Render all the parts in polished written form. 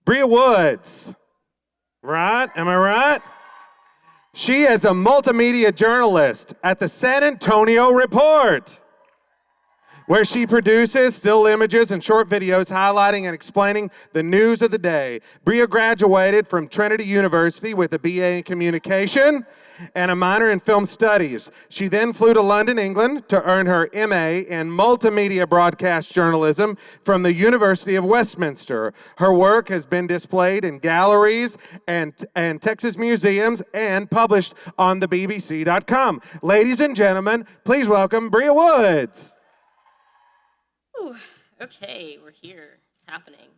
Bria Woods, right? Am I right? She is a multimedia journalist at the San Antonio Report, where she produces still images and short videos highlighting and explaining the news of the day. Bria graduated from Trinity University with a BA in communication and a minor in film studies. She then flew to London, England to earn her MA in multimedia broadcast journalism from the University of Westminster. Her work has been displayed in galleries and Texas museums and published on the BBC.com. Ladies and gentlemen, please welcome Bria Woods. Ooh, okay, we're here. It's happening.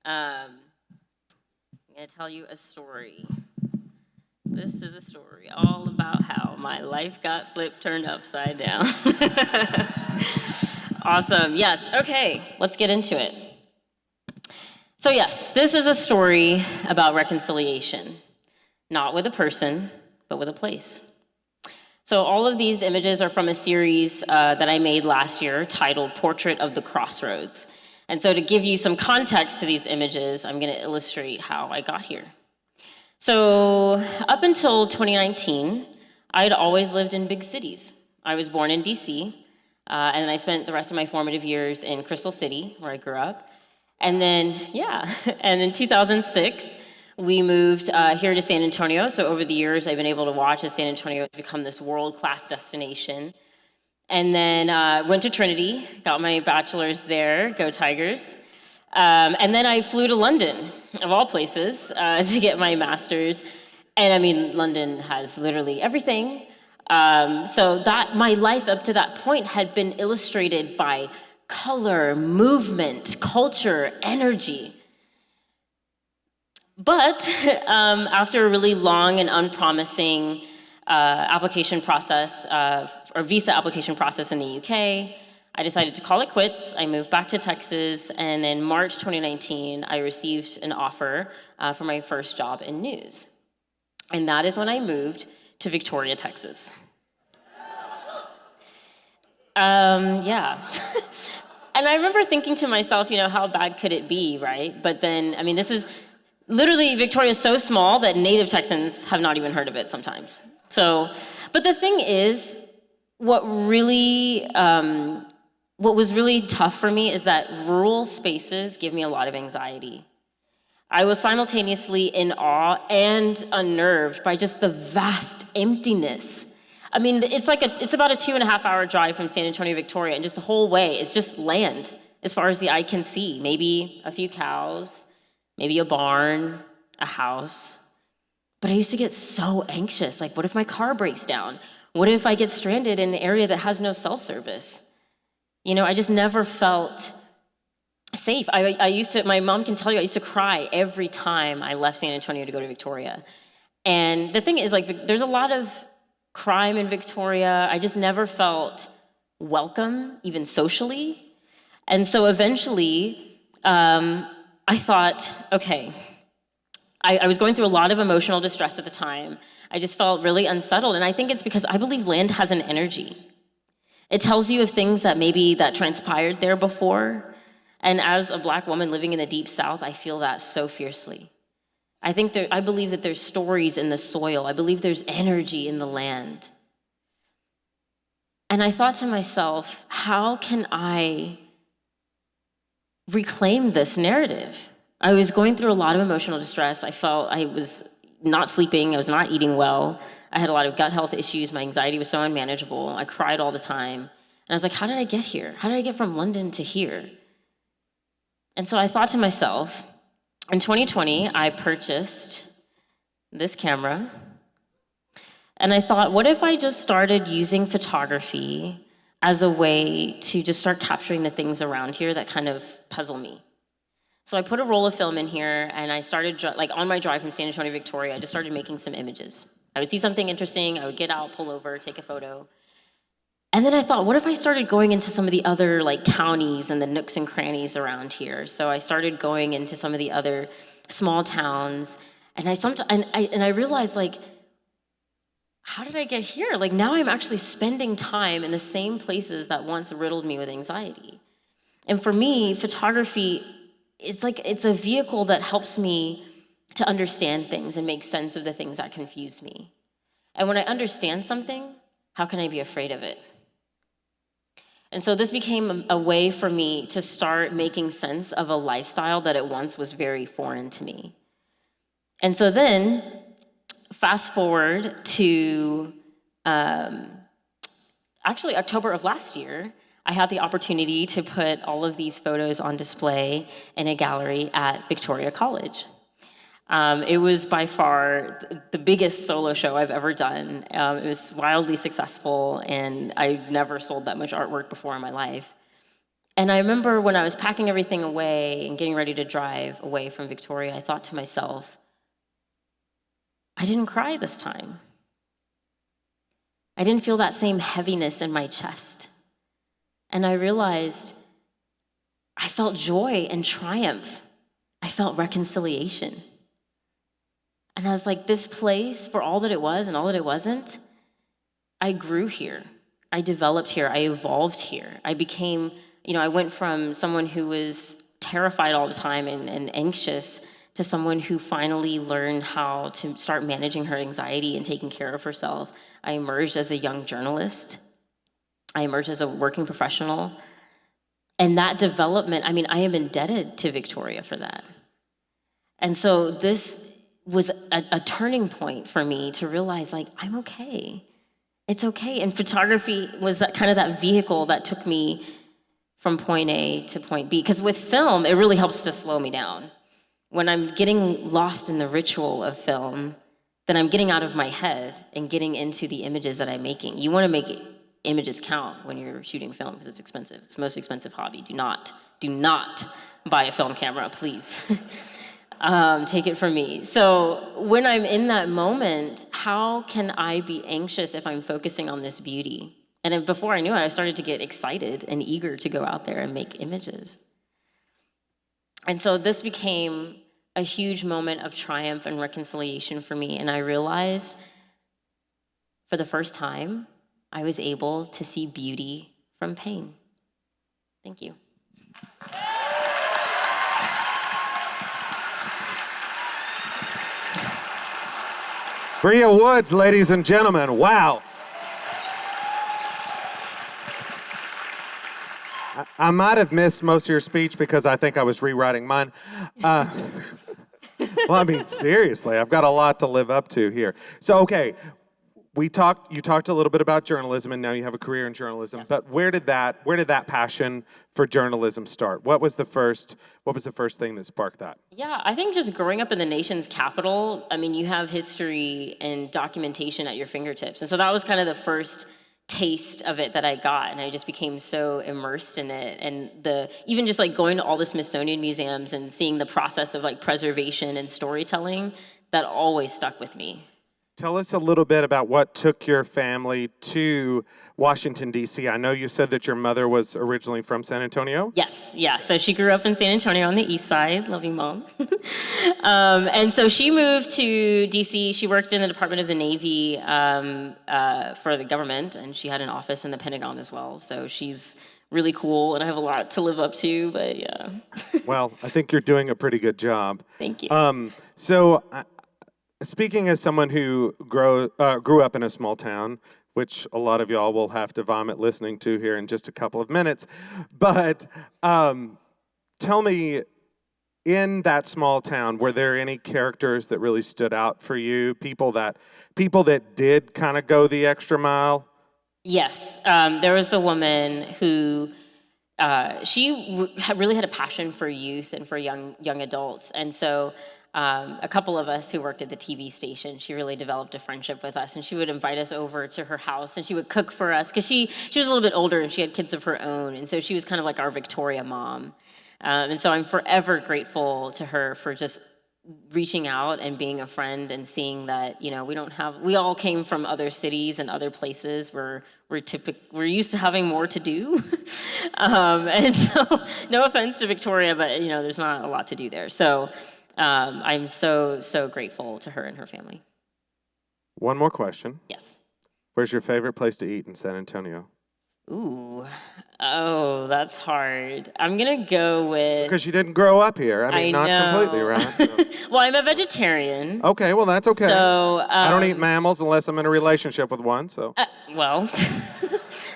I'm going to tell you a story. This is a story all about how my life got flipped, turned upside down. Awesome. Yes. Okay, let's get into it. So yes, this is a story about reconciliation, not with a person, but with a place. So all of these images are from a series that I made last year titled Portrait of the Crossroads. And so to give you some context to these images, I'm going to illustrate how I got here. So up until 2019, I had always lived in big cities. I was born in DC, and I spent the rest of my formative years in Crystal City, where I grew up. And then, and in 2006, we moved here to San Antonio. So over the years, I've been able to watch as San Antonio become this world-class destination. And then went to Trinity, got my bachelor's there, go Tigers. And then I flew to London, of all places, to get my master's. And I mean, London has literally everything. So that my life up to that point had been illustrated by color, movement, culture, energy. But after a really long and unpromising application process, or visa application process in the UK, I decided to call it quits. I moved back to Texas, and in March 2019, I received an offer for my first job in news. And that is when I moved to Victoria, Texas. Yeah. And I remember thinking to myself, how bad could it be, right? But then, I mean, this is literally, Victoria is so small that native Texans have not even heard of it sometimes. So, but the thing is, what was really tough for me is that rural spaces give me a lot of anxiety. I was simultaneously in awe and unnerved by just the vast emptiness. I mean, it's about a 2.5 hour drive from San Antonio, Victoria, and just the whole way is just land as far as the eye can see. Maybe a few cows, maybe a barn, a house. But I used to get so anxious. Like, what if my car breaks down? What if I get stranded in an area that has no cell service? I just never felt safe. My mom can tell you, I used to cry every time I left San Antonio to go to Victoria. And the thing is, there's a lot of crime in Victoria. I just never felt welcome, even socially. And so eventually, I thought, okay, I was going through a lot of emotional distress at the time. I just felt really unsettled. And I think it's because I believe land has an energy. It tells you of things that transpired there before. And as a Black woman living in the Deep South, I feel that so fiercely. I believe that there's stories in the soil. I believe there's energy in the land. And I thought to myself, how can I reclaim this narrative? I was going through a lot of emotional distress. I felt I was not sleeping. I was not eating well. I had a lot of gut health issues. My anxiety was so unmanageable. I cried all the time. And I was like, how did I get here? How did I get from London to here? And so I thought to myself, in 2020, I purchased this camera. And I thought, what if I just started using photography as a way to just start capturing the things around here that kind of puzzle me? So I put a roll of film in here, and I started, on my drive from San Antonio, Victoria, I just started making some images. I would see something interesting, I would get out, pull over, take a photo. And then I thought, what if I started going into some of the other counties and the nooks and crannies around here? So I started going into some of the other small towns, and I realized, how did I get here? Now I'm actually spending time in the same places that once riddled me with anxiety. And for me, photography it's a vehicle that helps me to understand things and make sense of the things that confuse me. And when I understand something, how can I be afraid of it? And so this became a way for me to start making sense of a lifestyle that at once was very foreign to me. And so then, fast forward to actually October of last year, I had the opportunity to put all of these photos on display in a gallery at Victoria College. It was by far the biggest solo show I've ever done. It was wildly successful, and I never sold that much artwork before in my life. And I remember when I was packing everything away and getting ready to drive away from Victoria, I thought to myself, I didn't cry this time. I didn't feel that same heaviness in my chest. And I realized I felt joy and triumph. I felt reconciliation. And I was like, this place, for all that it was and all that it wasn't, I grew here. I developed here. I evolved here. I became, I went from someone who was terrified all the time and anxious to someone who finally learned how to start managing her anxiety and taking care of herself. I emerged as a young journalist. I emerged as a working professional. And that development, I am indebted to Victoria for that. And so this was a turning point for me to realize, I'm okay. It's okay. And photography was that vehicle that took me from point A to point B. Because with film, it really helps to slow me down. When I'm getting lost in the ritual of film, then I'm getting out of my head and getting into the images that I'm making. You want to make images count when you're shooting film because it's expensive. It's the most expensive hobby. Do not buy a film camera, please. Take it from me. So when I'm in that moment, how can I be anxious if I'm focusing on this beauty? And before I knew it, I started to get excited and eager to go out there and make images. And so this became a huge moment of triumph and reconciliation for me. And I realized for the first time, I was able to see beauty from pain. Thank you. Bria Woods, ladies and gentlemen, wow. I might have missed most of your speech because I think I was rewriting mine. Well, seriously, I've got a lot to live up to here. So, okay, you talked a little bit about journalism, and now you have a career in journalism. Yes. But where did that passion for journalism start? What was the first thing that sparked that? Yeah, I think just growing up in the nation's capital, you have history and documentation at your fingertips. And so that was kind of the first taste of it that I got, and I just became so immersed in it. And even just going to all the Smithsonian museums and seeing the process of preservation and storytelling, that always stuck with me. Tell us a little bit about what took your family to Washington, D.C. I know you said that your mother was originally from San Antonio. Yes, yeah. So she grew up in San Antonio on the east side. Love you, Mom. And so she moved to D.C. She worked in the Department of the Navy for the government, and she had an office in the Pentagon as well. So she's really cool, and I have a lot to live up to, but yeah. Well, I think you're doing a pretty good job. Thank you. Speaking as someone who grew up in a small town, which a lot of y'all will have to vomit listening to here in just a couple of minutes, but tell me, in that small town, were there any characters that really stood out for you? People that did kind of go the extra mile? Yes, there was a woman who she really had a passion for youth and for young adults, and so. A couple of us who worked at the TV station, she really developed a friendship with us, and she would invite us over to her house, and she would cook for us, because she was a little bit older, and she had kids of her own, and so she was kind of like our Victoria mom. And so I'm forever grateful to her for just reaching out and being a friend and seeing that, we all came from other cities and other places where we're used to having more to do. And so, no offense to Victoria, but, there's not a lot to do there. So, I'm so grateful to her and her family. One more question. Yes. Where's your favorite place to eat in San Antonio? Ooh. Oh, that's hard. I'm gonna go with. Because you didn't grow up here. I mean, not know. completely, right? So. Well, I'm a vegetarian. Okay, well, that's okay. So I don't eat mammals unless I'm in a relationship with one, so. Well,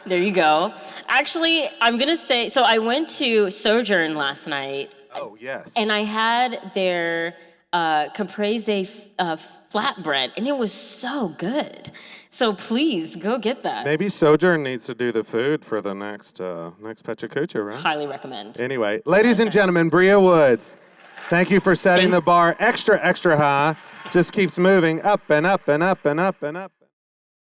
there you go. Actually, I'm gonna say. So I went to Sojourn last night. Oh, yes. And I had their caprese flatbread, and it was so good. So please go get that. Maybe Sojourn needs to do the food for the next PechaKucha, right? Highly recommend. Anyway, ladies and gentlemen, Bria Woods, thank you for setting the bar extra, extra high. Just keeps moving up and up and up and up and up.